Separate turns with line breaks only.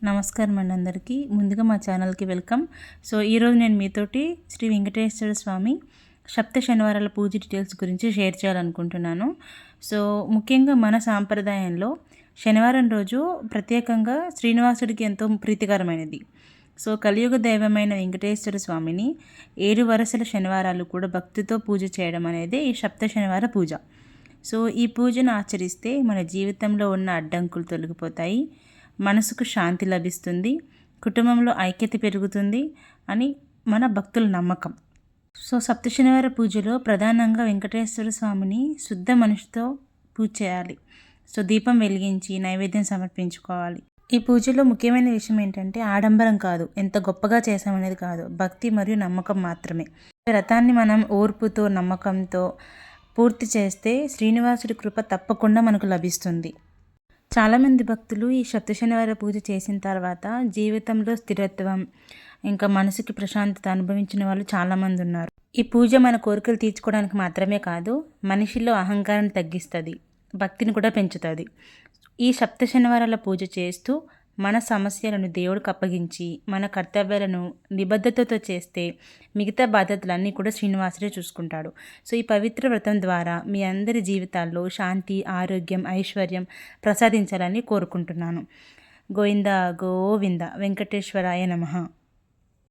నమస్కారం అండి అందరికీ. ముందుగా మా ఛానల్కి వెల్కమ్. సో ఈరోజు నేను మీతోటి శ్రీ వెంకటేశ్వర స్వామి సప్త శనివారాల పూజ డీటెయిల్స్ గురించి షేర్ చేయాలనుకుంటున్నాను. సో ముఖ్యంగా మన సాంప్రదాయంలో శనివారం రోజు ప్రత్యేకంగా శ్రీనివాసుడికి ఎంతో ప్రీతికరమైనది. సో కలియుగ దైవమైన వెంకటేశ్వర స్వామిని 7 వరుసల శనివారాలు కూడా భక్తితో పూజ చేయడం అనేది ఈ సప్త శనివార పూజ. సో ఈ పూజను ఆచరిస్తే మన జీవితంలో ఉన్న అడ్డంకులు తొలగిపోతాయి, మనసుకు శాంతి లభిస్తుంది, కుటుంబంలో ఐక్యత పెరుగుతుంది అని మన భక్తుల నమ్మకం. సో సప్త శనివార పూజలో ప్రధానంగా వెంకటేశ్వర స్వామిని శుద్ధ మనసుతో పూజ చేయాలి. సో దీపం వెలిగించి నైవేద్యం సమర్పించుకోవాలి. ఈ పూజలో ముఖ్యమైన విషయం ఏంటంటే ఆడంబరం కాదు, ఎంత గొప్పగా చేసామనేది కాదు, భక్తి మరియు నమ్మకం మాత్రమే. వ్రతాన్ని మనం ఓర్పుతో నమ్మకంతో పూర్తి చేస్తే శ్రీనివాసుడి కృప తప్పకుండా మనకు లభిస్తుంది. చాలామంది భక్తులు ఈ సప్త శనివార పూజ చేసిన తర్వాత జీవితంలో స్థిరత్వం, ఇంకా మనసుకి ప్రశాంతత అనుభవించిన వాళ్ళు చాలామంది ఉన్నారు. ఈ పూజ మన కోరికలు తీర్చుకోవడానికి మాత్రమే కాదు, మనిషిలో అహంకారాన్ని తగ్గిస్తుంది, భక్తిని కూడా పెంచుతుంది. ఈ సప్త శనివారాల పూజ చేస్తూ మన సమస్యలను దేవుడికి అప్పగించి మన కర్తవ్యాలను నిబద్ధతతో చేస్తే మిగతా బాధ్యతలన్నీ కూడా శ్రీనివాసుడే చూసుకుంటాడు. సో ఈ పవిత్ర వ్రతం ద్వారా మీ అందరి జీవితాల్లో శాంతి, ఆరోగ్యం, ఐశ్వర్యం ప్రసాదించాలని కోరుకుంటున్నాను. గోవింద గోవింద వెంకటేశ్వరాయ నమః.